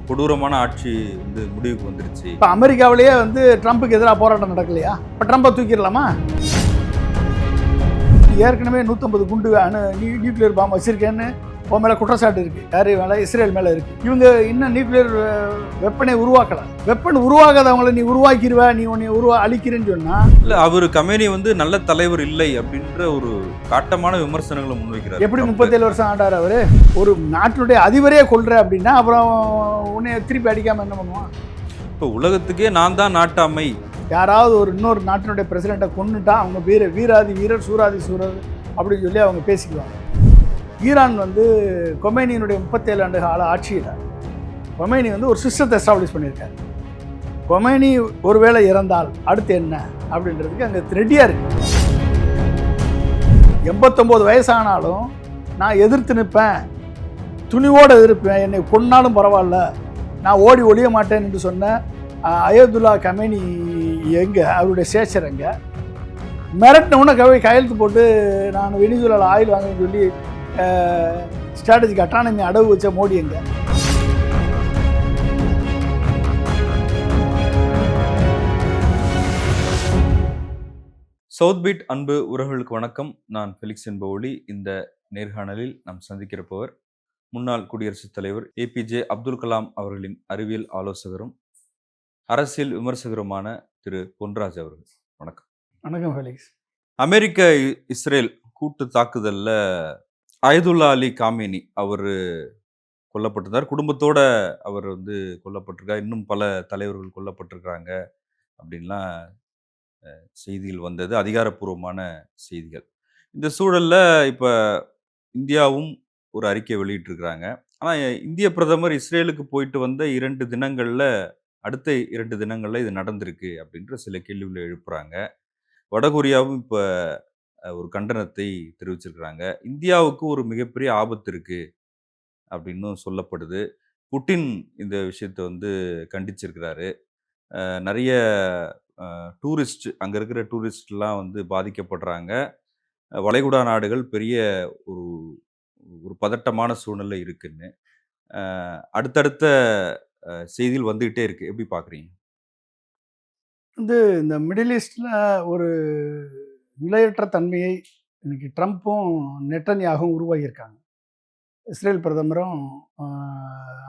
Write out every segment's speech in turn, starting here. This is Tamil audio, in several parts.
கொடூரமான ஆட்சி வந்து முடிவுக்கு வந்துருச்சு. இப்போ அமெரிக்காவிலேயே வந்து ட்ரம்ப்புக்கு எதிராக போராட்டம் நடக்கலையா? இப்போ ட்ரம்பை தூக்கிடலாமா? ஏற்கனவே 150 குண்டு நியூக்ளியர் பாம்பு வச்சிருக்கேன்னு உன் மேலே குற்றச்சாட்டு இருக்குது. யார் மேலே? இஸ்ரேல் மேலே இருக்குது. இவங்க இன்னும் நியூக்ளியர் வெப்பனை உருவாக்கலாம். வெப்பன் உருவாகாதவங்களை நீ உருவாக்கிடுவ, நீ உன்னை அழிக்கிறேன்னு சொன்னால் இல்லை, அவர் கமேனி வந்து நல்ல தலைவர் இல்லை அப்படின்ற ஒரு காட்டமான விமர்சனங்களை முன்வைக்கிறார். எப்படி 37 வருஷம் ஆண்டார் அவர்? ஒரு நாட்டினுடைய அதிபரே கொள்ற அப்படின்னா அப்புறம் உன்னை திருப்பி அடிக்காமல் என்ன பண்ணுவான்? இப்போ உலகத்துக்கே நான் தான் நாட்டாமை. யாராவது ஒரு இன்னொரு நாட்டினுடைய பிரசிடெண்ட்டை கொண்டுட்டா அவங்க வீராதி வீரர் சூராதி சூரர் அப்படின்னு சொல்லி அவங்க பேசிக்குவாங்க. ஈரான் வந்து கொமேனியினுடைய 37 ஆண்டு கால ஆட்சியில் கொமேனி வந்து ஒரு சிஸ்டத்தை எஸ்டாப்ளிஷ் பண்ணியிருக்காரு. கொமேனி ஒருவேளை இறந்தால் அடுத்து என்ன அப்படின்றதுக்கு அங்கே ரெடியாக இருக்கு. 89 வயசானாலும் நான் எதிர்த்து நிற்பேன், துணிவோடு எதிர்ப்பேன், என்னை கொன்னாலும் பரவாயில்ல, நான் ஓடி ஒழிய மாட்டேன் என்று சொன்ன அயதுல்லா கமேனி எங்கே? அவருடைய சேச்சர் எங்கே? மிரட்டினவுடனே கையெழுத்து போட்டு நான் வெனிசுலாவில் ஆயில் வாங்கன்னு சொல்லி ஸ்ட்ராட்டஜிக் அட்டானமி அடவு வச்ச மோடி எங்க? சவுத் பீட் அன்பு உறவுகளுக்கு வணக்கம். நான் ஃபெலிக்ஸ் என்பவொலி. இந்த நேர்காணலில் நாம் சந்திக்கிறப்பவர் முன்னாள் குடியரசுத் தலைவர் ஏபிஜே அப்துல் கலாம் அவர்களின் அறிவியல் ஆலோசகரும் அரசியல் விமர்சகருமான திரு பொன்ராஜ் அவர்கள். வணக்கம். வணக்கம் ஃபெலிக்ஸ். அமெரிக்க இஸ்ரேல் கூட்டு தாக்குதலில் அயதுல்லா அலி காமேனி அவர் கொல்லப்பட்டிருந்தார். குடும்பத்தோட அவர் வந்து கொல்லப்பட்டிருக்கார். இன்னும் பல தலைவர்கள் கொல்லப்பட்டிருக்கிறாங்க அப்படின்லாம் செய்திகள் வந்தது, அதிகாரப்பூர்வமான செய்திகள். இந்த சூழலில் இப்போ இந்தியாவும் ஒரு அறிக்கை வெளியிட்டிருக்கிறாங்க. ஆனால் இந்திய பிரதமர் இஸ்ரேலுக்கு போயிட்டு வந்த 2 தினங்களில் அடுத்த 2 தினங்களில் இது நடந்திருக்கு அப்படின்ற சில கேள்விகளை எழுப்புறாங்க. வடகொரியாவும் இப்போ ஒரு கண்டனத்தை தெரிவிச்சிருக்கிறாங்க. இந்தியாவுக்கு ஒரு மிகப்பெரிய ஆபத்து இருக்கு அப்படின்னு சொல்லப்படுது. புட்டின் இந்த விஷயத்தை வந்து கண்டிச்சிருக்கிறாரு. நிறைய டூரிஸ்ட், அங்கே இருக்கிற டூரிஸ்ட்லாம் வந்து பாதிக்கப்படுறாங்க. வளைகுடா நாடுகள் பெரிய ஒரு ஒரு பதட்டமான சூழ்நிலை இருக்குன்னு அடுத்தடுத்த செய்திகள் வந்துகிட்டே இருக்கு. எப்படி பார்க்குறீங்க? வந்து இந்த மிடில் ஈஸ்டில் ஒரு நிலையற்ற தன்மையை இன்னைக்கு ட்ரம்ப்பும் நெட்டன்யாகவும் உருவாகியிருக்காங்க. இஸ்ரேல் பிரதமரும்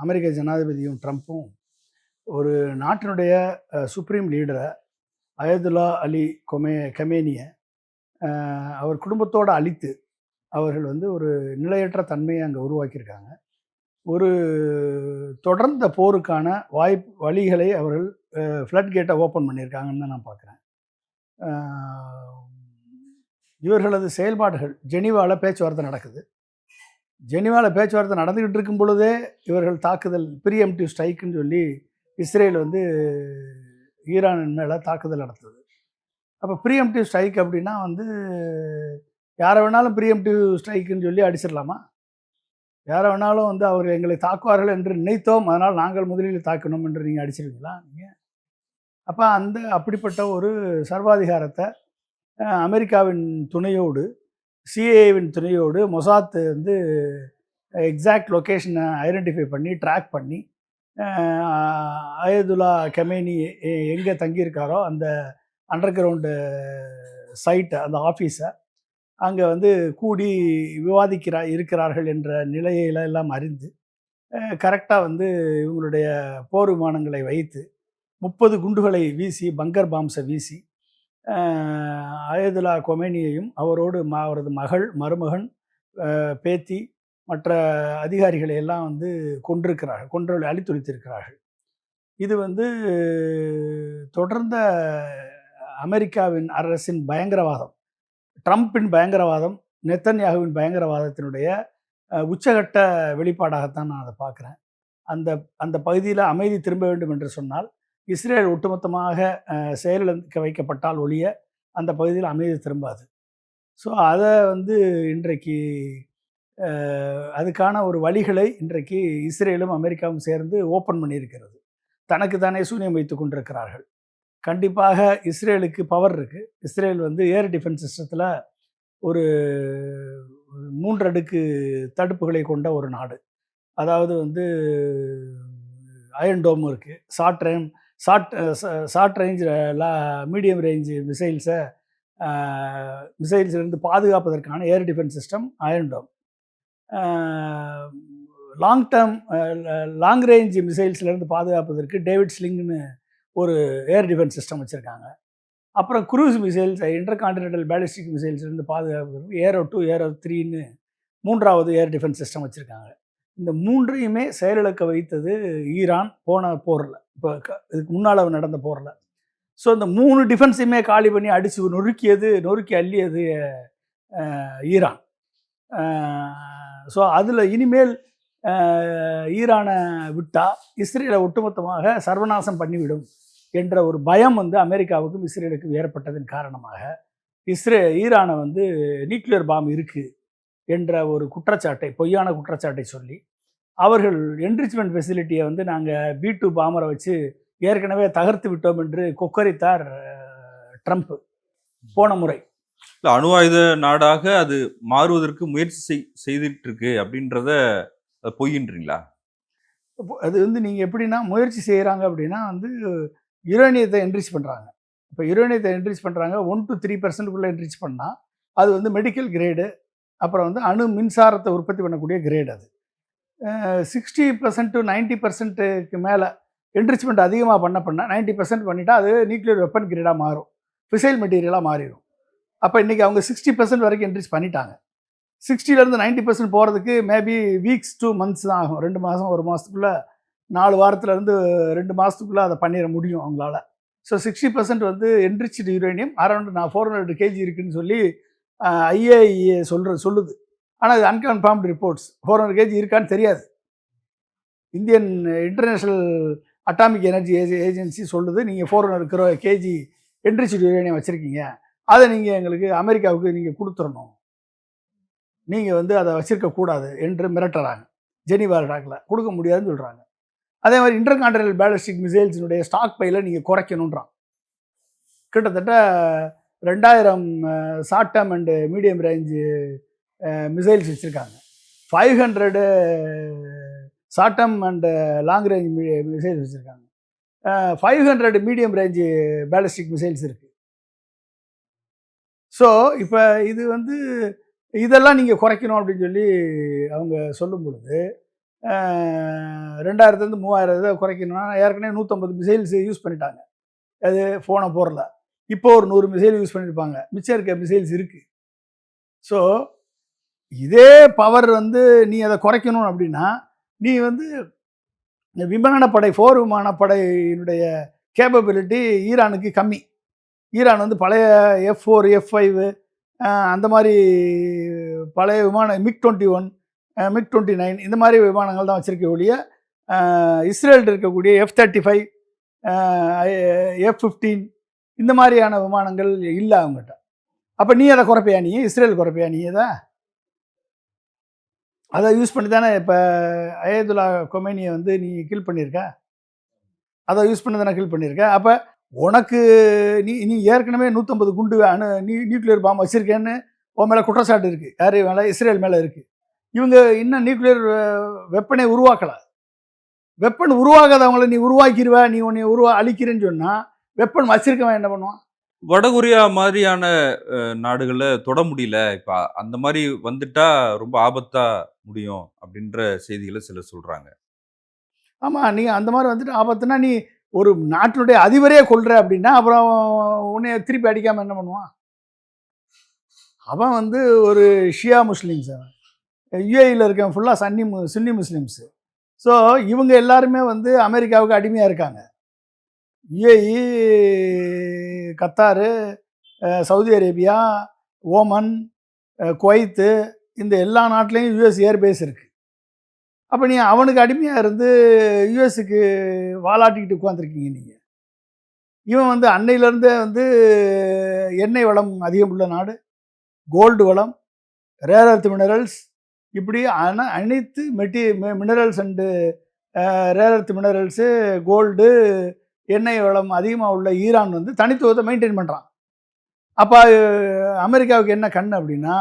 அமெரிக்க ஜனாதிபதியும் ட்ரம்ப்பும் ஒரு நாட்டினுடைய சுப்ரீம் லீடரை அயதுல்லா அலி கமேனியை அவர் குடும்பத்தோடு அழித்து அவர்கள் வந்து ஒரு நிலையற்ற தன்மையை அங்கே உருவாக்கியிருக்காங்க. ஒரு தொடர்ந்த போருக்கான வழிகளை அவர்கள் ஃப்ளட் கேட்டை ஓப்பன் பண்ணியிருக்காங்கன்னு தான் நான் பார்க்குறேன். இவர்களது செயல்பாடுகள் ஜெனீவாவில் பேச்சுவார்த்தை நடக்குது. ஜெனீவாவில் பேச்சுவார்த்தை நடந்துக்கிட்டு இருக்கும் பொழுதே இவர்கள் தாக்குதல் ப்ரீஎம்ப்டிவ் ஸ்ட்ரைக்குன்னு சொல்லி இஸ்ரேல் வந்து ஈரானின் மேலே தாக்குதல் நடத்துது. அப்போ ப்ரீஎம்ப்டிவ் ஸ்ட்ரைக் அப்படின்னா வந்து யாரை வேணாலும் ப்ரீஎம்ப்டிவ் ஸ்ட்ரைக்குன்னு சொல்லி அடிச்சிடலாமா? யாரை வேணாலும் வந்து அவர்கள் எங்களை தாக்குவார்கள் என்று நினைத்தோம், அதனால் நாங்கள் முதலில் தாக்கணும் என்று நீங்கள் அடிச்சிருவீங்களா நீங்கள்? அப்போ அப்படிப்பட்ட ஒரு சர்வாதிகாரத்தை அமெரிக்காவின் துணையோடு, சிஏஏவின் துணையோடு மொசாத் வந்து எக்ஸாக்ட் லொக்கேஷனை ஐடென்டிஃபை பண்ணி ட்ராக் பண்ணி அயதுல்லா கமேனி எங்கே தங்கியிருக்காரோ அந்த அண்டர் கிரவுண்டு சைட்டை, அந்த ஆஃபீஸை அங்கே வந்து கூடி இருக்கிறார்கள் என்ற நிலையில எல்லாம் அறிந்து கரெக்டாக வந்து இவங்களுடைய போர் விமானங்களை வைத்து 30 குண்டுகளை வீசி, பங்கர் பாம்ஸை வீசி அயதுல்லா கொமேனியையும் அவரோடு அவரது மகள், மருமகன், பேத்தி, மற்ற அதிகாரிகளை எல்லாம் வந்து கொன்று அழித்துளித்திருக்கிறார்கள். இது வந்து தொடர்ந்த அமெரிக்காவின் அரசின் பயங்கரவாதம், ட்ரம்பின் பயங்கரவாதம், நெத்தன்யாகுவின் பயங்கரவாதத்தினுடைய உச்சகட்ட வெளிப்பாடாகத்தான் நான் அதை பார்க்குறேன். அந்த பகுதியில் அமைதி திரும்ப வேண்டும் என்று சொன்னால் இஸ்ரேல் ஒட்டுமொத்தமாக செயலிழக்க வைக்கப்பட்டால் ஒழிய அந்த பகுதியில் அமைதி திரும்பாது. ஸோ அதை வந்து இன்றைக்கு அதுக்கான ஒரு வழிகளை இன்றைக்கு இஸ்ரேலும் அமெரிக்காவும் சேர்ந்து ஓப்பன் பண்ணியிருக்கிறது. தனக்கு தானே சூனியம் வைத்து கொண்டிருக்கிறார்கள். கண்டிப்பாக இஸ்ரேலுக்கு பவர் இருக்குது. இஸ்ரேல் வந்து ஏர் டிஃபென்ஸ் சிஸ்டத்தில் ஒரு 3 அடுக்கு தடுப்புகளை கொண்ட ஒரு நாடு. அதாவது வந்து அயன் டோம் இருக்குது. ஷார்ட் ரேஞ்ச் மீடியம் ரேஞ்ச் மிசைல்ஸ்லேருந்து பாதுகாப்பதற்கான ஏர் டிஃபென்ஸ் சிஸ்டம் அயன் டோம். லாங் ரேஞ்ச் மிசைல்ஸ்லேருந்து பாதுகாப்பதற்கு டேவிட் ஸ்லிங்னு ஒரு ஏர் டிஃபென்ஸ் சிஸ்டம் வச்சுருக்காங்க. அப்புறம் குரூஸ் மிசைல்ஸ், இன்டர்கான்டினென்டல் பேலிஸ்டிக் மிசைல்ஸ்லேருந்து பாதுகாப்பதற்கு ஏரோ 2 ஏரோ 3ன்னு 3வது ஏர் டிஃபென்ஸ் சிஸ்டம் வச்சுருக்காங்க. இந்த 3ஐயுமே செயலிழக்க வைத்தது ஈரான் போன போரில், இப்போ இதுக்கு முன்னால் நடந்த போரில். ஸோ இந்த 3 டிஃபென்ஸையுமே காலி பண்ணி அடித்து நொறுக்கி அள்ளியது ஈரான். ஸோ அதில் இனிமேல் ஈரானை விட்டால் இஸ்ரேலை ஒட்டுமொத்தமாக சர்வநாசம் பண்ணிவிடும் என்ற ஒரு பயம் வந்து அமெரிக்காவுக்கும் இஸ்ரேலுக்கும் ஏற்பட்டதன் காரணமாக ஈரானை வந்து நியூக்ளியர் பாம் இருக்குது என்ற ஒரு பொய்யான குற்றச்சாட்டை சொல்லி அவர்கள் என்ரிச்மெண்ட் ஃபெசிலிட்டியை வந்து நாங்கள் B2 பாமரை வச்சு ஏற்கனவே தகர்த்து விட்டோம் என்று கொக்கரித்தார் ட்ரம்ப் போன முறை. அணு ஆயுத நாடாக அது மாறுவதற்கு முயற்சி செய்துட்டு இருக்கு அப்படின்றத பொய்யின்றீங்களா? அது வந்து நீங்கள் எப்படின்னா முயற்சி செய்கிறாங்க அப்படின்னா வந்து யுரேனியத்தை என்ரிச் பண்ணுறாங்க. இப்போ யுரேனியத்தை என்ரிச் பண்ணுறாங்க 1 to 3% என்ரிச் பண்ணால் அது வந்து மெடிக்கல் கிரேடு, அப்புறம் வந்து அணு மின்சாரத்தை உற்பத்தி பண்ணக்கூடிய கிரேடு. அது 60% to 90%க்கு மேலே என்ரிச்மெண்ட் அதிகமாக பண்ண 90% பண்ணிட்டா அது நியூக்ளியர் வெப்பன் கிரேடாக மாறும், ஃபிசைல் மெட்டீரியலாக மாறிடும். அப்போ இன்றைக்கி அவங்க 60% வரைக்கும் என்ரிச் பண்ணிட்டாங்க. 60லேருந்து 90% போகிறதுக்கு மேபி வீக்ஸ் 2 months தான் ஆகும். 2 மாதம் 1 மாதத்துக்குள்ளே 4 வாரத்துலேருந்து 2 மாதத்துக்குள்ளே அதை பண்ணிட முடியும் அவங்களால. ஸோ 60% வந்து என்ரிச்டு யுரேனியம் அரௌண்ட் 400 kg இருக்குதுன்னு சொல்லி IAEA சொல்லுது. ஆனால் அது அன்கன்ஃபார்ம்டு ரிப்போர்ட்ஸ். 400 kg இருக்கான்னு தெரியாது. Indian international atomic energy agency சொல்லுது, நீங்கள் 400 kg என்ரிச்டு யுரேனியம் வச்சுருக்கீங்க, அதை நீங்கள் எங்களுக்கு அமெரிக்காவுக்கு நீங்கள் கொடுத்துடணும், நீங்கள் வந்து அதை வச்சிருக்கக்கூடாது என்று மிரட்டுறாங்க. ஜெனீவா டாக்கில் கொடுக்க முடியாதுன்னு சொல்கிறாங்க. அதே மாதிரி இன்டர்கான்டினென்டல் பேலிஸ்டிக் மிசைல்ஸினுடைய ஸ்டாக் பையில் நீங்கள் குறைக்கணுன்றான். கிட்டத்தட்ட 2000 short term and medium range missiles வச்சுருக்காங்க. 500 short term and long range missiles வச்சுருக்காங்க. 500 மீடியம் ரேஞ்சு பேலிஸ்டிக் மிசைல்ஸ் இருக்குது. ஸோ இப்போ இது வந்து இதெல்லாம் நீங்கள் குறைக்கணும் அப்படின்னு சொல்லி அவங்க சொல்லும் பொழுது 2000 3000 குறைக்கணும்னா ஏற்கனவே 150 மிசைல்ஸ் யூஸ் பண்ணிட்டாங்க. அது போன போரில். இப்போ ஒரு 100 மிசைல் யூஸ் பண்ணியிருப்பாங்க. மிச்சம் இருக்க மிசைல்ஸ் இருக்குது. ஸோ இதே பவர் வந்து நீ அதை குறைக்கணும் அப்படின்னா நீ வந்து போர் விமானப்படையினுடைய கேப்பபிலிட்டி ஈரானுக்கு கம்மி. ஈரான் வந்து பழைய F4 F5 அந்த மாதிரி பழைய விமானம் MiG-21 MiG-29 இந்த மாதிரி விமானங்கள் தான் வச்சுருக்க ஒழிய இஸ்ரேல்கிட்ட இருக்கக்கூடிய F-35 F-15 இந்த மாதிரியான விமானங்கள் இல்லை அவங்ககிட்ட. அப்போ நீ அதை குறைப்பியா? நீ இஸ்ரேல் குறைப்பியா? நீ அதை யூஸ் பண்ணி தானே இப்போ அயதுல்லா கொமேனியை வந்து நீ கில் பண்ணியிருக்க. அதை யூஸ் பண்ணி தானே கில் பண்ணியிருக்க. அப்போ உனக்கு நீ ஏற்கனவே 150 குண்டு நியூக்ளியர் பாம் வச்சுருக்கேன்னு உன் மேலே குற்றச்சாட்டு இருக்குது. யார் மேலே? இஸ்ரேல் மேலே இருக்குது. இவங்க இன்னும் நியூக்ளியர் வெப்பனை உருவாக்கலை. வெப்பன் உருவாகாதவங்களை நீ உருவாக்கிடுவ, நீ உன்னை அழிக்கிறேன்னு சொன்னால் வெப்பன் வச்சிருக்கவன் என்ன பண்ணுவான்? வடகொரியா மாதிரியான நாடுகளை தொட முடியல. இப்போ அந்த மாதிரி வந்துட்டா ரொம்ப ஆபத்தா முடியும் அப்படின்ற செய்திகளை சிலர் சொல்கிறாங்க. ஆமாம், நீ அந்த மாதிரி வந்துட்டு ஆபத்துனா நீ ஒரு நாட்டினுடைய அதிபரே கொள்ற அப்படின்னா அப்புறம் உன்னை திருப்பி அடிக்காமல் என்ன பண்ணுவான்? அவன் வந்து ஒரு ஷியா முஸ்லீம்ஸ், யுஏஇயில் இருக்கவன் ஃபுல்லாக சுன்னி முஸ்லீம்ஸு. ஸோ இவங்க எல்லாருமே வந்து அமெரிக்காவுக்கு அடிமையாக இருக்காங்க. UAE, Qatar, Saudi Arabia, Oman, Kuwait, இந்த எல்லா நாட்டிலையும் யுஎஸ் ஏர்பேஸ் இருக்குது. அப்போ நீ அவனுக்கு அடிமையாக இருந்து யுஎஸ்க்கு வாலாட்டிக்கிட்டு உட்காந்துருக்கீங்க நீங்கள். இவன் வந்து அன்னையிலேருந்தே வந்து எண்ணெய் வளம் அதிகம் உள்ள நாடு, கோல்டு வளம், ரேர் எர்த் மினரல்ஸ், இப்படி அனைத்து minerals and rare earth minerals, gold, எண்ணெய் வளம் அதிகமாக உள்ள ஈரான் வந்து தனித்துவத்தை மெயின்டைன் பண்ணுறான். அப்போ அமெரிக்காவுக்கு என்ன கண் அப்படின்னா,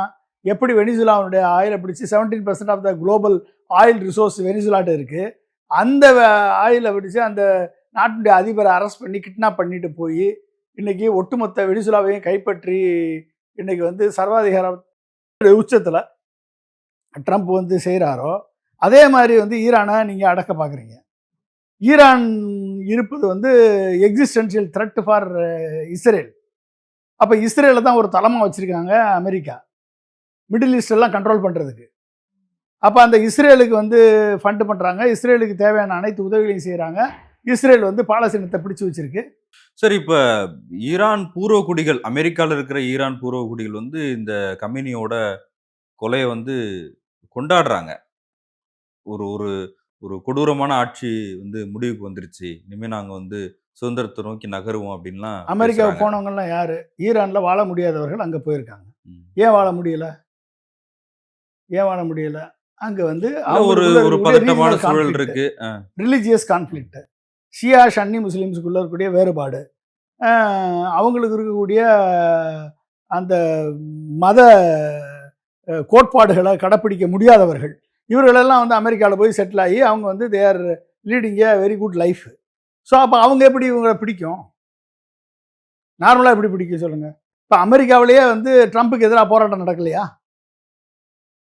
எப்படி வெனிசுலாவுடைய ஆயிலை பிடிச்சி 17% of the global oil resource வெனிசுலாட்ட இருக்குது, அந்த ஆயில வெடிச்சு அந்த நாட்டினுடைய அதிபரை அரெஸ்ட் பண்ணி கிட்னாப் பண்ணிட்டு போய் இன்னைக்கு ஒட்டுமொத்த வெனிசுலாவையும் கைப்பற்றி இன்னைக்கு வந்து சர்வாதிகார உச்சத்தில் ட்ரம்ப் வந்து செய்கிறாரோ அதே மாதிரி வந்து ஈரானை நீங்கள் அடக்க பார்க்குறீங்க. ஈரான் இருப்பது வந்து எக்ஸிஸ்டென்ஷியல் த்ரெட் ஃபார் இஸ்ரேல். அப்போ இஸ்ரேலை தான் ஒரு தளமாக வச்சுருக்காங்க அமெரிக்கா, மிடில் ஈஸ்ட் எல்லாம் கண்ட்ரோல் பண்ணுறதுக்கு. அப்போ அந்த இஸ்ரேலுக்கு வந்து ஃபண்டு பண்ணுறாங்க, இஸ்ரேலுக்கு தேவையான அனைத்து உதவிகளையும் செய்கிறாங்க. இஸ்ரேல் வந்து பாலஸ்தீனத்தை பிடிச்சு வச்சிருக்கு. சரி, இப்போ ஈரான் பூர்வ குடிகள், அமெரிக்காவில் இருக்கிற ஈரான் பூர்வ குடிகள் வந்து இந்த கமினியோட கொலையை வந்து கொண்டாடுறாங்க. ஒரு ஒரு ஒரு கொடூரமான ஆட்சி வந்து முடிவுக்கு வந்துருச்சு, இனிமேல் நாங்கள் வந்து சுதந்திரத்தை நோக்கி நகருவோம் அப்படின்லாம் அமெரிக்காவுக்கு போனவங்கலாம் யார்? ஈரானில் வாழ முடியாதவர்கள் அங்கே போயிருக்காங்க. ஏன் வாழ முடியல? ஏன் வாழ முடியல? அங்கே வந்து ஒரு ஒரு பதட்டமான சூழல் இருக்கு, ரிலிஜியஸ் கான்ஃப்ளிக்ட், ஷியா சன்னி முஸ்லீம்ஸுக்குள்ள இருக்கக்கூடிய வேறுபாடு, அவங்களுக்கு இருக்கக்கூடிய அந்த மத கோட்பாடுகளை கடைப்பிடிக்க முடியாதவர்கள், இவர்களெல்லாம் வந்து அமெரிக்காவில் போய் செட்டில் ஆகி அவங்க வந்து they are leading A very good life. So அப்போ அவங்க எப்படி இவங்களை பிடிக்கும்? நார்மலாக எப்படி பிடிக்கும் சொல்லுங்கள்? இப்போ அமெரிக்காவிலேயே வந்து ட்ரம்ப்புக்கு எதிராக போராட்டம் நடக்கலையா?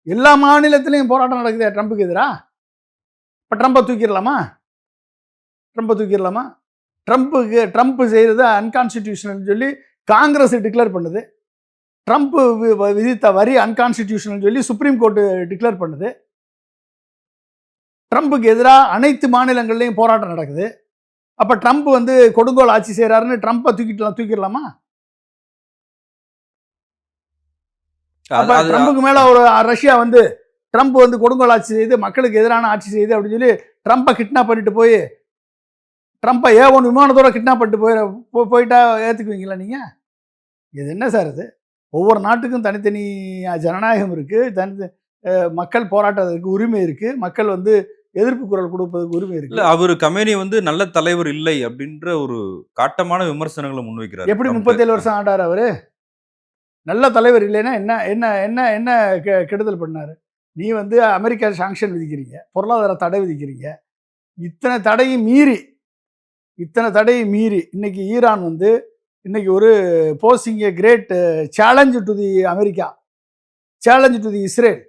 எல்லா மாநிலத்திலையும் போராட்டம் நடக்குது ட்ரம்ப்புக்கு எதிராக. இப்போ ட்ரம்ப்பை தூக்கிடலாமா? ட்ரம்ப் செய்கிறது அன்கான்ஸ்டிடியூஷனல் சொல்லி காங்கிரஸ் டிக்ளேர் பண்ணுது. ட்ரம்ப் விதித்த வரி அன்கான்ஸ்டிடியூஷனல் சொல்லி சுப்ரீம் கோர்ட்டு டிக்ளேர் பண்ணுது. ட்ரம்ப்புக்கு எதிராக அனைத்து மாநிலங்கள்லையும் போராட்டம் நடக்குது. அப்போ ட்ரம்ப் வந்து கொடுங்கோல் ஆட்சி செய்கிறாருன்னு ட்ரம்ப்பை தூக்கிடலாமா? ட்ரம்புக்கு மேலே ஒரு ரஷ்யா வந்து ட்ரம்ப் வந்து கொடுங்கோல் ஆட்சி செய்து மக்களுக்கு எதிரான ஆட்சி செய்யுது அப்படின்னு சொல்லி ட்ரம்ப்பை கிட்னாப் பண்ணிட்டு போய் ட்ரம்ப்பை A1 விமானத்தோட கிட்னாப் பண்ணிட்டு போயிட்டா ஏற்றுக்குவீங்களா நீங்கள்? இது என்ன சார் இது? ஒவ்வொரு நாட்டுக்கும் தனித்தனி ஜனநாயகம் இருக்குது, மக்கள் போராட்டத்துக்கு உரிமை இருக்குது, மக்கள் வந்து எதிர்ப்பு குரல் கொடுப்பதுக்கு உரிமை இருக்கு. அவர் கமேனி வந்து நல்ல தலைவர் இல்லை அப்படின்ற ஒரு காட்டமான விமர்சனங்களை முன்வைக்கிறார். எப்படி 37 வருஷம் ஆண்டார் அவரு? நல்ல தலைவர் இல்லைன்னா என்ன என்ன என்ன என்ன கெடுதல் பண்ணாரு? நீ வந்து அமெரிக்கா சாங்ஷன் விதிக்கிறீங்க, பொருளாதார தடை விதிக்கிறீங்க, இத்தனை தடையும் மீறி இன்னைக்கு ஈரான் வந்து இன்னைக்கு ஒரு posing a great challenge to the America, challenge to the Israel.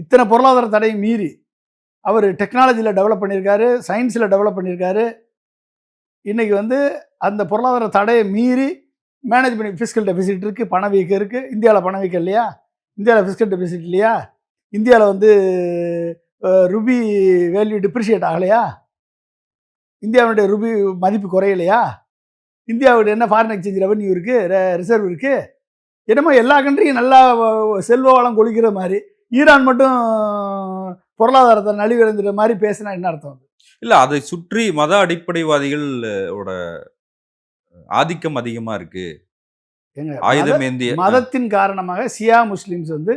இத்தனை பொருளாதார தடையும் மீறி அவர் டெக்னாலஜியில் டெவலப் பண்ணியிருக்காரு, சயின்ஸில் டெவலப் பண்ணியிருக்காரு. இன்றைக்கி வந்து அந்த பொருளாதார தடையை மீறி மேனேஜ் பண்ணி ஃபிஸ்கல் டெபிசிட் இருக்குது, பணவீக்கம் இருக்குது. இந்தியாவில் பணவீக்கம் இல்லையா? இந்தியாவில் ஃபிஸ்கல் டெபிசிட் இல்லையா? இந்தியாவில் வந்து ருபி வேல்யூ டிப்ரிஷியேட் ஆகலையா? இந்தியாவுடைய ருபி மதிப்பு குறையலையா? இந்தியாவுடைய என்ன ஃபாரின் எக்ஸ்சேஞ்ச் ரெவன்யூ இருக்குது, ரிசர்வ் இருக்குது. என்னமோ எல்லா கண்ட்ரியும் நல்லா செல்வ வளம் கொளிக்கிற மாதிரி ஈரான் மட்டும் பொருளாதாரத்தை நலிவடைந்துற மாதிரி பேசினா என்ன அர்த்தம்? இல்லை, அதை சுற்றி மத அடிப்படைவாதிகளோட ஆதிக்கம் அதிகமாக இருக்கு. ஆயுதம் ஏந்திய மதத்தின் காரணமாக ஷியா முஸ்லீம்ஸ் வந்து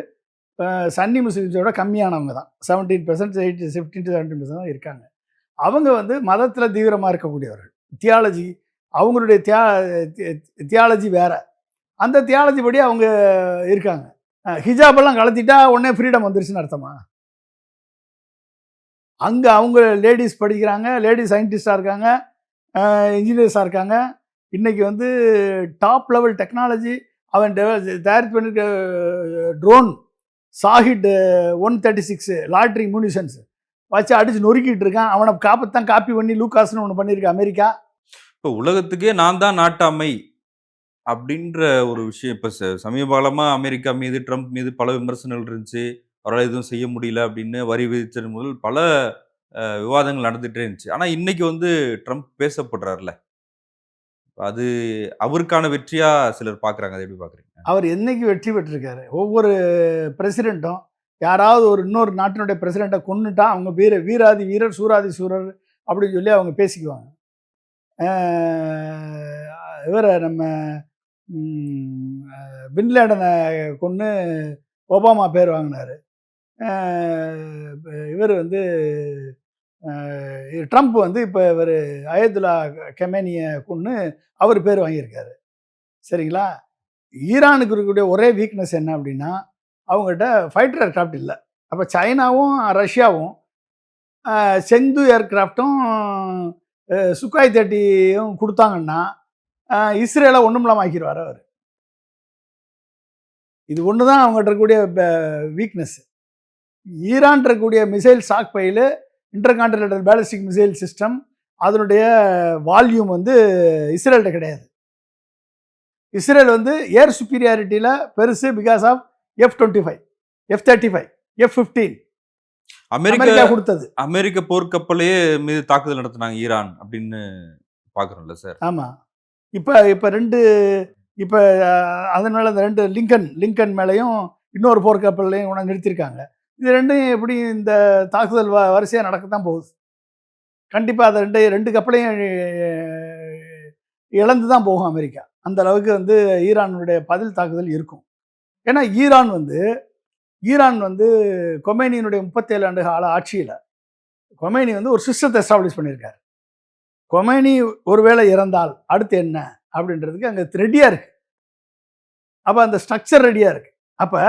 சன்னி முஸ்லீம்ஸோட கம்மியானவங்க தான். 17%, 15 to 17% தான் இருக்காங்க. அவங்க வந்து மதத்தில் தீவிரமாக இருக்கக்கூடியவர்கள். தியாலஜி, அவங்களுடைய தியாலஜி வேற, அந்த தியாலஜி படி அவங்க இருக்காங்க. ஹிஜாபெல்லாம் கலத்திட்டா உடனே ஃப்ரீடம் வந்துருச்சுன்னு அர்த்தமா? அங்கே அவங்க லேடிஸ் படிக்கிறாங்க, லேடிஸ் சயின்டிஸ்டாக இருக்காங்க, இன்ஜினியர்ஸாக இருக்காங்க. இன்றைக்கி வந்து டாப் லெவல் டெக்னாலஜி அவன் தயாரித்து பண்ணியிருக்க ட்ரோன் சாஹிட் 136 லாட்ரி மூனிஷன்ஸ் வச்சு அடித்து நொறுக்கிட்டு இருக்கான். அவனை காப்பி பண்ணி லூகாஸ்னு ஒன்று பண்ணியிருக்க அமெரிக்கா. இப்போ உலகத்துக்கே நான் தான் நாட்டாமை அப்படின்ற ஒரு விஷயம் இப்போ சமீப காலமாக அமெரிக்கா மீது, ட்ரம்ப் மீது பல விமர்சனங்கள் இருந்துச்சு. அவரால் எதுவும் செய்ய முடியல அப்படின்னு வரி விதிச்சது முதல் பல விவாதங்கள் நடந்துகிட்டே இருந்துச்சு. ஆனால் இன்னைக்கு வந்து ட்ரம்ப் பேசப்படுறாருல, அது அவருக்கான வெற்றியா சிலர் பார்க்குறாங்க. அதை எப்படி பார்க்குறீங்க? அவர் என்னைக்கு வெற்றி பெற்றிருக்காரு? ஒவ்வொரு பிரசிடெண்ட்டும் யாராவது ஒரு இன்னொரு நாட்டினுடைய பிரசிடெண்ட்டை கொன்னுட்டா அவங்க வீராதி வீரர், சூராதி சூரர் அப்படின்னு சொல்லி அவங்க பேசிக்குவாங்க. இவரை நம்ம பின்லேடனை கொன்று ஒபாமா பேர் வாங்கினார். இவர் வந்து ட்ரம்ப் வந்து இப்போ இவர் அயதுல்லா கெமேனியை கொன்று அவர் பேர் வாங்கியிருக்காரு. சரிங்களா? ஈரானுக்கு இருக்கக்கூடிய ஒரே வீக்னஸ் என்ன அப்படின்னா, அவங்ககிட்ட ஃபைட்டர் ஏர்க்ராஃப்ட் இல்லை. அப்போ சைனாவும் ரஷ்யாவும் செங்து ஏர்கிராஃப்டும் சுக்காய் 30யும் கொடுத்தாங்கன்னா இஸ்ரேலை ஒன்றும் இல்லாமல் ஆக்கிடுவார் அவர். இது ஒன்று தான் அவங்ககிட்ட இருக்கக்கூடிய வீக்னஸ். ஈரான் இருக்கக்கூடிய missile stock pile, intercontinental ballistic missile system, அதனுடைய வால்யூம் வந்து இஸ்ரேல்கிட்ட கிடையாது. இஸ்ரேல் வந்து ஏர் சுப்பீரியாரிட்டியில் பெருசு because of F-25, F-35, F-15 America கொடுத்தது. அமெரிக்க போர்க்கப்பலையே மீது தாக்குதல் நடத்தினாங்க ஈரான் அப்படின்னு பார்க்குறோம்ல சார். ஆமாம். இப்போ இப்போ அதனால அந்த 2 லிங்கன் மேலேயும் இன்னொரு போர்க்கப்பல்லையும் கூட நிறுத்தியிருக்காங்க. இது ரெண்டும் எப்படி இந்த தாக்குதல் வரிசையாக நடக்கத்தான் போகுது. கண்டிப்பாக அதை ரெண்டு கப்பலையும் இழந்து தான் போகும் அமெரிக்கா. அந்த அளவுக்கு வந்து ஈரானுடைய பதில் தாக்குதல் இருக்கும். ஏன்னா ஈரான் வந்து கொமேனியினுடைய 37 ஆண்டு கால ஆட்சியில் கொமேனி வந்து ஒரு சிஸ்டத்தை எஸ்டாப்ளிஷ் பண்ணியிருக்காரு. கொமேனி ஒருவேளை இறந்தால் அடுத்து என்ன அப்படின்றதுக்கு அங்கே ரெடியாக இருக்குது. அப்போ அந்த ஸ்ட்ரக்சர் ரெடியாக இருக்குது. அப்போ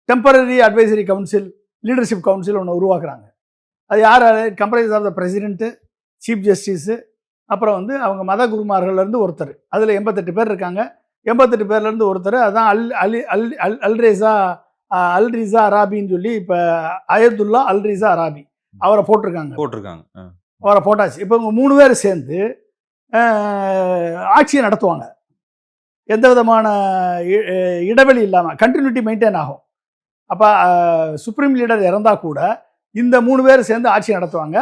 temporary advisory council, leadership council ஒன்று உருவாக்குறாங்க. அது யார்? Comprised of the president, chief justice, அப்புறம் வந்து அவங்க மத குருமார்கள்லேருந்து ஒருத்தர். அதில் 88 பேர் இருக்காங்க. 88 பேர்லேருந்து ஒருத்தர், அதுதான் அல் ரிசா அராபின்னு சொல்லி இப்போ அயதுல்லா அல் ரிசா அராபி அவரை போட்டிருக்காங்க. அவரை போட்டாச்சு. இப்போ இவங்க 3 பேர் சேர்ந்து ஆட்சியை நடத்துவாங்க. எந்த விதமான இடைவெளி இல்லாமல் கண்டினியூட்டி மெயின்டைன் ஆகும். அப்போ சுப்ரீம் லீடர் இறந்தால் கூட இந்த 3 பேர் சேர்ந்து ஆட்சி நடத்துவாங்க.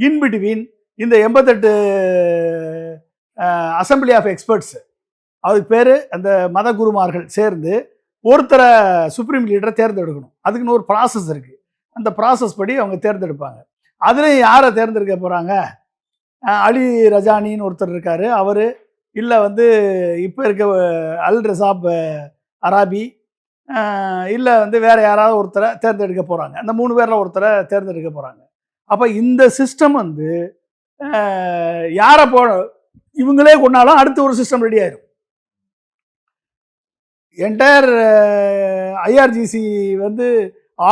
இன்பிட்வீன் இந்த 88 அசம்பிளி ஆஃப் எக்ஸ்பர்ட்ஸ், அதுக்கு பேர் அந்த மத குருமார்கள் சேர்ந்து ஒருத்தரை சுப்ரீம் லீடரை தேர்ந்தெடுக்கணும். அதுக்குன்னு ஒரு ப்ராசஸ் இருக்குது. அந்த ப்ராசஸ் படி அவங்க தேர்ந்தெடுப்பாங்க. அதுலேயும் யாரை தேர்ந்தெடுக்க போகிறாங்க? அலி ரஜானின்னு ஒருத்தர் இருக்கார், அவர். இல்லை வந்து இப்போ இருக்க அல் ரிசாப் அராபி, இல்லை வந்து வேறு யாராவது ஒருத்தரை தேர்ந்தெடுக்க போகிறாங்க. அந்த 3 பேரில் ஒருத்தரை தேர்ந்தெடுக்க போகிறாங்க. அப்போ இந்த சிஸ்டம் வந்து யாரை இவங்களே கொண்டாலும் அடுத்து ஒரு சிஸ்டம் ரெடி ஆயிடும். என்டையர் ஐஆர்ஜிசி வந்து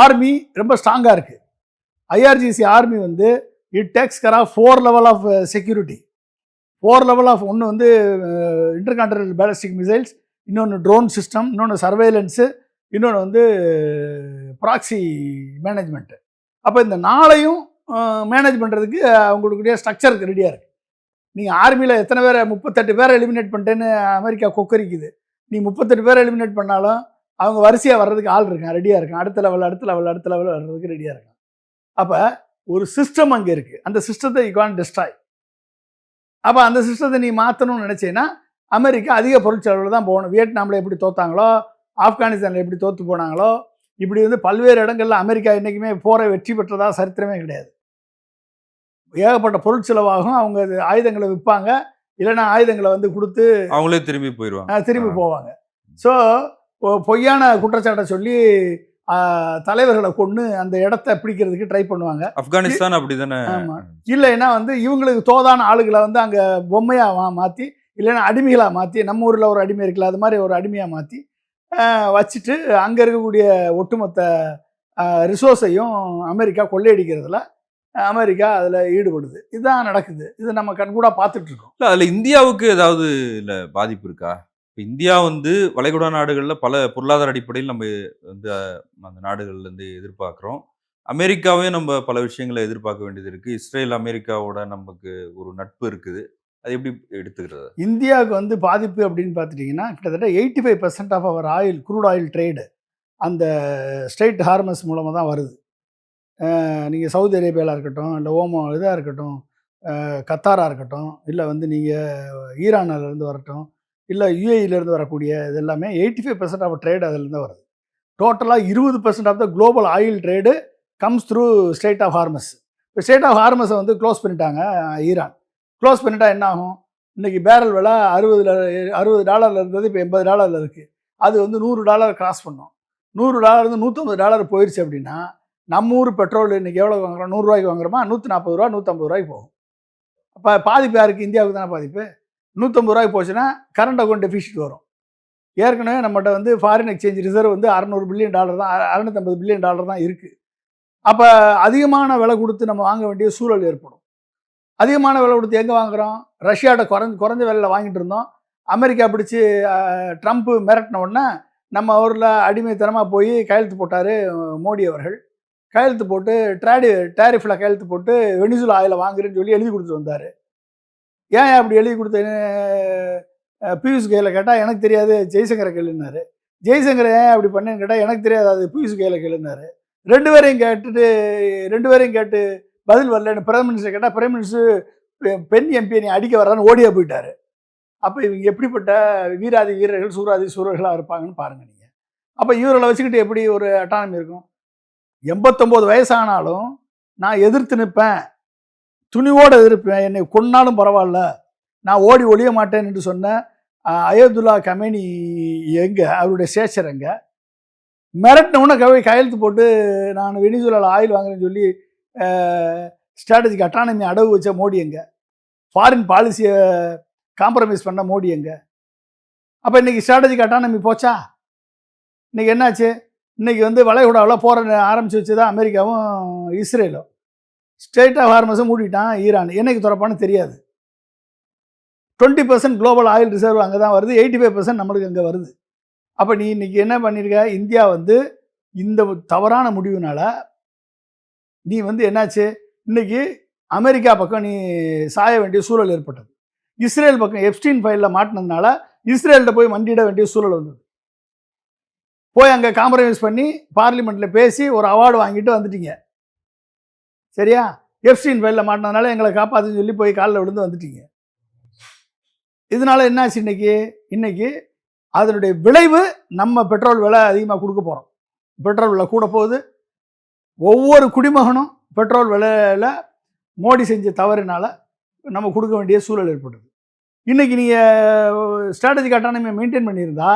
ஆர்மி ரொம்ப ஸ்ட்ராங்காக இருக்குது. ஐஆர்ஜிசி ஆர்மி வந்து it takes care of 4 level of security. 4 level of ஒன்று வந்து இன்டர்கான்டினென்டல் பேலிஸ்டிக் மிசைல்ஸ், இன்னொன்று ட்ரோன் சிஸ்டம், இன்னொன்று சர்வேலன்ஸு, இன்னொன்று வந்து ப்ராக்சி மேனேஜ்மெண்ட்டு. அப்போ இந்த 4ஐயும் மேனேஜ் பண்ணுறதுக்கு அவங்களுடைய ஸ்ட்ரக்சருக்கு ரெடியாக இருக்குது. நீங்கள் ஆர்மியில் எத்தனை பேரை 38 பேரை எலிமினேட் பண்ணிட்டேன்னு அமெரிக்கா கொக்கரிக்குது. நீ 38 பேரை எலிமினேட் பண்ணாலும் அவங்க வரிசையாக வர்றதுக்கு ஆள் இருக்கான், ரெடியாக இருக்கான். அடுத்த லெவல் வர்றதுக்கு ரெடியாக இருக்கான். அப்போ ஒரு சிஸ்டம் அங்கே இருக்குது. அந்த சிஸ்டத்தை யூ கான் டிஸ்ட்ராய். அப்போ அந்த சிஸ்டத்தை நீ மாற்றணும்னு நினச்சேன்னா அமெரிக்கா அதிக பொருட்செலவில் தான் போகணும். வியட்நாமில் எப்படி தோத்தாங்களோ, ஆப்கானிஸ்தானில் எப்படி தோற்று போனாங்களோ, இப்படி வந்து பல்வேறு இடங்களில் அமெரிக்கா என்றைக்குமே போரை வெற்றி பெற்றதாக சரித்திரமே கிடையாது. ஏகப்பட்ட பொருட்செலவாகும். அவங்க ஆயுதங்களை விற்பாங்க, இல்லைன்னா ஆயுதங்களை வந்து கொடுத்து அவங்களே திரும்பி போவாங்க. ஸோ பொய்யான குற்றச்சாட்டை சொல்லி தலைவர்களை கொண்டு அந்த இடத்த பிடிக்கிறதுக்கு ட்ரை பண்ணுவாங்க. ஆப்கானிஸ்தான் அப்படி தானே. ஆமாம். இல்லைன்னா வந்து இவங்களுக்கு தோதான ஆளுகளை வந்து அங்கே பொம்மையாக மாற்றி, இல்லைன்னா அடிமைகளாக மாற்றி, நம்ம ஊரில் ஒரு அடிமை இருக்குல்ல, அது மாதிரி ஒரு அடிமையாக மாற்றி வச்சுட்டு அங்கே இருக்கக்கூடிய ஒட்டுமொத்த ரிசோர்ஸையும் அமெரிக்கா கொள்ளையடிக்கிறதுல அமெரிக்கா அதில் ஈடுபடுது. இதுதான் நடக்குது. இது நம்ம கண்கூடாக பார்த்துட்ருக்கோம். இல்லை, அதில் இந்தியாவுக்கு ஏதாவது இல்லை பாதிப்பு இருக்கா? இப்போ இந்தியா வந்து வளைகுடா நாடுகளில் பல பொருளாதார அடிப்படையில் நம்ம வந்து அந்த நாடுகள்லேருந்து எதிர்பார்க்குறோம். அமெரிக்காவையும் நம்ம பல விஷயங்களை எதிர்பார்க்க வேண்டியது இருக்குது. இஸ்ரேல் அமெரிக்காவோட நமக்கு ஒரு நட்பு இருக்குது. அது எப்படி எடுத்துக்கிறது? இந்தியாவுக்கு வந்து பாதிப்பு அப்படின்னு பார்த்துட்டிங்கன்னா கிட்டத்தட்ட 85% of our crude oil trade அந்த ஸ்ட்ரெயிட் ஹார்மஸ் மூலமாக தான் வருது. நீங்கள் சவுதி அரேபியாவில் இருக்கட்டும், இல்லை இதாக இருக்கட்டும், கத்தாராக இருக்கட்டும், இல்லை வந்து நீங்கள் ஈரானிலேருந்து வரட்டும், இல்லை யுஏஇலேருந்து வரக்கூடிய இது எல்லாமே 85% ஆஃப் ட்ரேடு அதிலேருந்து வருது. டோட்டலாக 20% of the global oil trade comes through strait of Hormuz. இப்போ ஸ்ட்ரெயிட் ஆஃப் ஹார்மஸை வந்து க்ளோஸ் பண்ணிட்டாங்க ஈரான். க்ளோஸ் பண்ணிட்டா என்ன ஆகும்? இன்றைக்கி பேரல் விலை $60 இருந்தது, இப்போ $80 இருக்குது. அது வந்து $100 கிராஸ் பண்ணோம். $100 $150 போயிடுச்சு அப்படின்னா நம்ம ஊர் பெட்ரோல் இன்றைக்கி எவ்வளோ வாங்குறோம்? $100 வாங்குறோமா? $140, $150 போகும். அப்போ பாதிப்பு யாருக்கு? இந்தியாவுக்கு தானே பாதிப்பு. $150 போச்சுன்னா கரண்ட் அக்கௌண்ட் டெஃபிசிட் வரும். ஏற்கனவே நம்மகிட்ட வந்து ஃபாரின் எக்ஸ்சேஞ்ச் ரிசர்வ் வந்து $600 பில்லியன் தான், $650 பில்லியன் தான் இருக்குது. அப்போ அதிகமான விலை கொடுத்து நம்ம வாங்க வேண்டிய சூழல் ஏற்படும். அதிகமான விலை கொடுத்து எங்கே வாங்குகிறோம்? ரஷ்யாட்ட குறைஞ்ச விலையில் வாங்கிட்டு இருந்தோம். அமெரிக்கா பிடிச்சி ட்ரம்ப் மிரட்டின உடனே நம்ம ஊரில் அடிமைத்தனமாக போய் கையெழுத்து போட்டார் மோடி அவர்கள். கையெழுத்து போட்டு டேரிஃபில் கையெழுத்து போட்டு வெனிசுலா ஆயிலை வாங்குறேன்னு சொல்லி எழுதி கொடுத்துட்டு வந்தார். ஏன் அப்படி எழுதி கொடுத்தேன்னு பியூஷ் கோயலை கேட்டால் எனக்கு தெரியாது, ஜெய்சங்கரை கேளுன்னாரு. ஜெய்சங்கரை ஏன் அப்படி பண்ணேன்னு கேட்டால் எனக்கு தெரியாது, அது பியூஷ் கோயலை கேளுன்னாரு. ரெண்டு பேரையும் கேட்டு பதில் வரலன்னு பிரைம் மினிஸ்டர் கேட்டால் பிரைம் மினிஸ்டர் பெண் எம்பியை நீ அடிக்க வர்றான்னு ஓடியா போயிட்டாரு. அப்போ இவங்க எப்படிப்பட்ட வீராதி வீரர்கள் சூராதி சூரர்களாக இருப்பாங்கன்னு பாருங்கள் நீங்கள். அப்போ இவர்களை வச்சுக்கிட்டு எப்படி ஒரு அட்டானமி இருக்கும்? 89 வயசானாலும் நான் எதிர்த்து நிற்பேன், துணிவோடு எதிர்ப்பேன், என்னை கொன்னாலும் பரவாயில்ல, நான் ஓடி ஒழிய மாட்டேன் என்று சொன்ன அயதுல்லா கமேனி எங்கே? அவருடைய சேச்சர் எங்கே? மிரட்டினவுடனே கையெழுத்து போட்டு நான் வெனிசுலாவில் ஆயில் வாங்குறேன்னு சொல்லி ஸ்ட்ராட்டஜிக் அட்டானமி அடவு வச்ச மோடி எங்கே? ஃபாரின் பாலிசியை காம்ப்ரமைஸ் பண்ண மோடி எங்கே? அப்போ இன்றைக்கி ஸ்ட்ராட்டஜிக் அட்டானமி போச்சா? இன்றைக்கி என்னாச்சு? இன்றைக்கி வளைகுடாவில் போகிற ஆரம்பித்து வச்சு தான் அமெரிக்காவும் இஸ்ரேலும். ஸ்டேட் ஆஃப் ஹார்மஸை மூடிட்டான் ஈரான். என்னைக்கு திறப்பான்னு தெரியாது. 20% குளோபல் ஆயில் ரிசர்வ் அங்கே தான் வருது, 85% நம்மளுக்கு அங்கே வருது. அப்போ நீ இன்றைக்கி என்ன பண்ணியிருக்க? இந்தியா இந்த தவறான முடிவுனால நீ என்னாச்சு? இன்றைக்கி அமெரிக்கா பக்கம் நீ சாய வேண்டிய சூழல் ஏற்பட்டது. இஸ்ரேல் பக்கம் எப்ஸ்டீன் ஃபைலில் மாட்டினதுனால இஸ்ரேல்கிட்ட போய் மண்டியிட வேண்டிய சூழல் வந்தது. போய் அங்கே காம்ப்ரமைஸ் பண்ணி பார்லிமெண்ட்டில் பேசி ஒரு அவார்டு வாங்கிட்டு வந்துட்டீங்க. சரியா? எப்ஸ்டீன் ஃபைலில் மாட்டினதுனால எங்களை காப்பாற்றுன்னு சொல்லி போய் காலில் விழுந்து வந்துட்டீங்க. இதனால் என்னாச்சு? இன்னைக்கு அதனுடைய விளைவு நம்ம பெட்ரோல் விலை அதிகமாக கொடுக்க போகிறோம். பெட்ரோல் விலை கூட போகுது. ஒவ்வொரு குடிமகனும் பெட்ரோல் விலையில் மோடி செஞ்ச தவறினால் நம்ம கொடுக்க வேண்டிய சூழல் ஏற்படுது. இன்றைக்கி நீங்கள் ஸ்ட்ராட்டஜிக் அட்டானமியை மெயின்டைன் பண்ணியிருந்தா,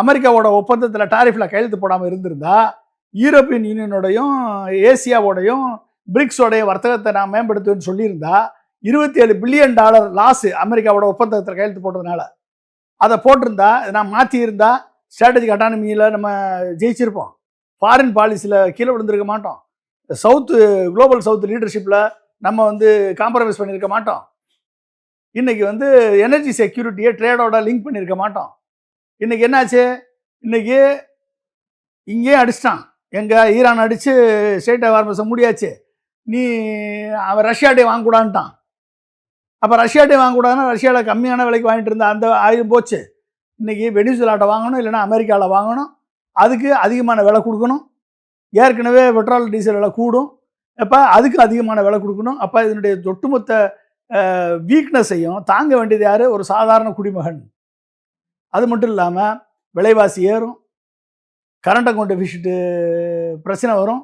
அமெரிக்காவோட ஒப்பந்தத்தில் டாரிஃபில் கையெழுத்து போடாமல் இருந்திருந்தா, யூரோப்பியன் யூனியனோடையும் ஏசியாவோடையும் பிரிக்ஸோடைய வர்த்தகத்தை நான் மேம்படுத்துவேன்னு சொல்லியிருந்தா, $27 பில்லியன் லாஸு அமெரிக்காவோட ஒப்பந்தத்தில் கையெழுத்து போட்டதுனால. அதை போட்டிருந்தா, நான் மாற்றியிருந்தா ஸ்ட்ராட்டஜிக் அட்டானமியில் நம்ம ஜெயிச்சிருப்போம். ஃபாரின் பாலிசியில் கீழே விழுந்திருக்க மாட்டோம். குளோபல் சவுத் லீடர்ஷிப்பில் நம்ம காம்ப்ரமைஸ் பண்ணியிருக்க மாட்டோம். இன்றைக்கி எனர்ஜி செக்யூரிட்டியை ட்ரேடோட லிங்க் பண்ணியிருக்க மாட்டோம். இன்றைக்கி என்னாச்சு? இன்றைக்கி இங்கேயும் அடிச்சிட்டான். எங்கள் ஈரான் அடித்து ஸ்டேட் ஆஃப் ஹார்மஸை மூடியாச்சு. அவன் ரஷ்யாட்டே வாங்கக்கூடான்ட்டான். அப்போ ரஷ்யாட்டே வாங்கக்கூடாதுன்னா ரஷ்யாவில் கம்மியான விலைக்கு வாங்கிட்டு இருந்தா அந்த ஆயுதம் போச்சு. இன்றைக்கி வெனிசுலாட்ட வாங்கணும், இல்லைனா அமெரிக்காவில் வாங்கணும். அதுக்கு அதிகமான விலை கொடுக்கணும். ஏற்கனவே பெட்ரோல் டீசல் விலை கூடும். அப்போ அதுக்கு அதிகமான விலை கொடுக்கணும். அப்போ இதனுடைய ஒட்டுமொத்த வீக்னஸையும் தாங்க வேண்டியது யார்? ஒரு சாதாரண குடிமகன். அது மட்டும் இல்லாமல் விலைவாசி ஏறும், கரண்ட் அக்கௌண்ட் டெபிசிட்டு பிரச்சனை வரும்,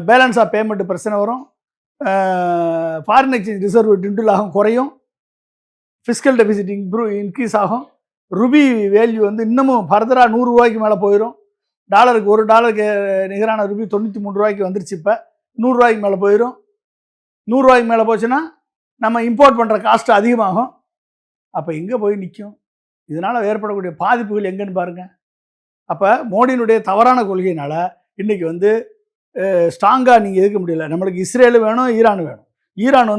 பேலன்ஸ் ஆஃப் பேமெண்ட்டு பிரச்சனை வரும், ஃபாரின் எக்ஸ்சேஞ்ச் ரிசர்வ் டிண்டில் ஆகும், குறையும், ஃபிஸ்கல் டெபிசிட் இன்க்ரீஸ் ஆகும், ருபி வேல்யூ இன்னமும் ஃபர்தராக $100 மேலே போயிடும். டாலருக்கு $1 நிகரான ருபி 93 ரூபாய்க்கு வந்துருச்சு. இப்போ $100 மேலே போயிடும். $100 மேலே போச்சுன்னா நம்ம இம்போர்ட் பண்ணுற காஸ்ட் அதிகமாகும். அப்போ எங்கே போய் நிற்கும்? இதனால் ஏற்படக்கூடிய பாதிப்புகள் எங்கன்னு பாருங்கள். அப்போ மோடியினுடைய தவறான கொள்கையினால் இன்றைக்கி ஸ்ட்ராங்காக நீங்கள் இருக்க முடியல. நம்மளுக்கு இஸ்ரேலு வேணும், ஈரான் வேணும். ஈரான்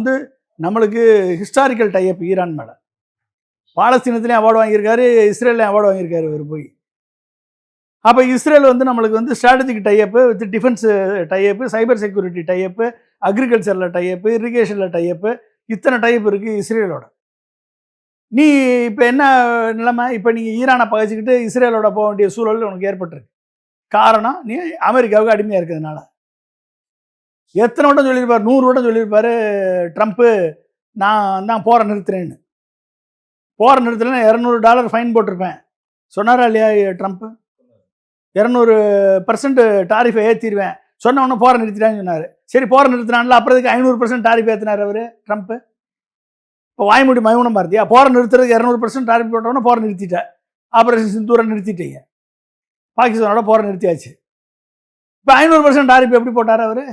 நம்மளுக்கு ஹிஸ்டாரிக்கல் டைப் ஈரான் மேலே. பாலஸ்தீனத்துலேயும் அவார்டு வாங்கியிருக்காரு, இஸ்ரேல்லையும் அவார்டு வாங்கியிருக்காரு இவர் போய். அப்போ இஸ்ரேல் நம்மளுக்கு strategic type with defence type, cyber security type, அக்ரிகல்ச்சரில் டைப்பு, இரிகேஷனில் டைப்பு, இத்தனை டைப் இருக்குது இஸ்ரேலோட. நீ இப்போ என்ன நிலைமை? இப்போ நீங்கள் ஈரானை பகைச்சிக்கிட்டு இஸ்ரேலோட போக வேண்டிய சூழல் உனக்கு ஏற்பட்டிருக்கு. காரணம் நீ அமெரிக்காவுக்கு அடிமையாக இருக்கிறதுனால. எத்தனை வட்டம் சொல்லியிருப்பார்? 100 வட்டம் சொல்லியிருப்பார் ட்ரம்ப்பு, நான் தான் போரை நிறுத்துறேன்னு. போரை நிறுத்தலைன்னா $200 ஃபைன் போட்டிருப்பேன் சொன்னாரா இல்லையா ட்ரம்ப்பு? 200% டாரிஃபை ஏற்றிடுவேன் சொன்ன உடனே போரை நிறுத்திட்டான்னு சொன்னார். சரி, போரை நிறுத்தினான்ல, அப்புறத்துக்கு 500% டாரிஃப் ஏற்றினார் அவர் ட்ரம்ப்பு. இப்போ வாய்மூடி மௌனம் பார்த்தியா? போரை நிறுத்துறதுக்கு 200% டாரிஃப் போட்டோன்னா போரை நிறுத்திட்டேன். ஆப்ரேஷன் சிந்தூரை நிறுத்திட்டீங்க. பாகிஸ்தானோட போரை நிறுத்தியாச்சு. இப்போ 500% டாரிஃப் எப்படி போட்டார் அவர்?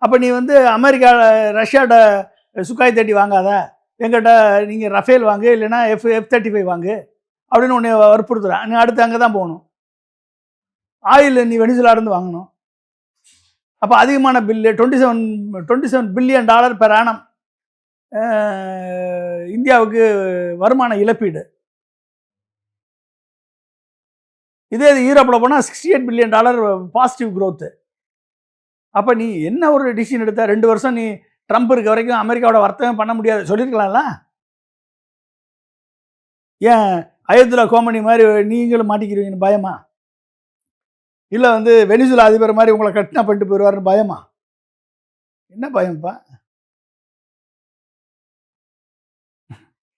அப்போ நீ அமெரிக்காவில் ரஷ்யாட்ட சுக்காய் தட்டி வாங்காத, எங்கிட்ட நீங்கள் ரஃபேல் வாங்கு, இல்லைன்னா F-35 வாங்கு அப்படின்னு உன்னை வற்புறுத்துறேன். நீ அடுத்து அங்கே தான் போகணும். ஆயில் நீ வெனிசுலாருந்து வாங்கணும். அப்போ அதிகமான பில்லு $27 பில்லியன் பெர் ஆனம் இந்தியாவுக்கு வருமான இழப்பீடு. இதே இது யூரோப்பில் போனால் $68 பில்லியன் பாசிட்டிவ் growth. அப்போ நீ என்ன ஒரு டிசிஷன் எடுத்த? 2 வருஷம் நீ ட்ரம்ப் இருக்க வரைக்கும் அமெரிக்காவோட வர்த்தகம் பண்ண முடியாது சொல்லியிருக்கலாம்ல. ஏன் அயோத்தியில் கோமணி மாதிரி நீங்களும் மாட்டிக்கிறீங்கன்னு பயமா? இல்லை வந்து வெனிசுலா அதிபர் மாதிரி உங்களை கட்டினா பண்ணிட்டு போயிடுவாருன்னு பயமா? என்ன பயம்ப்பா?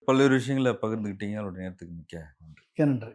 பல்வேறு விஷயங்களை பகிர்ந்துக்கிட்டீங்க. அவருடைய நேரத்துக்கு மிக்க நன்றி. நன்றி.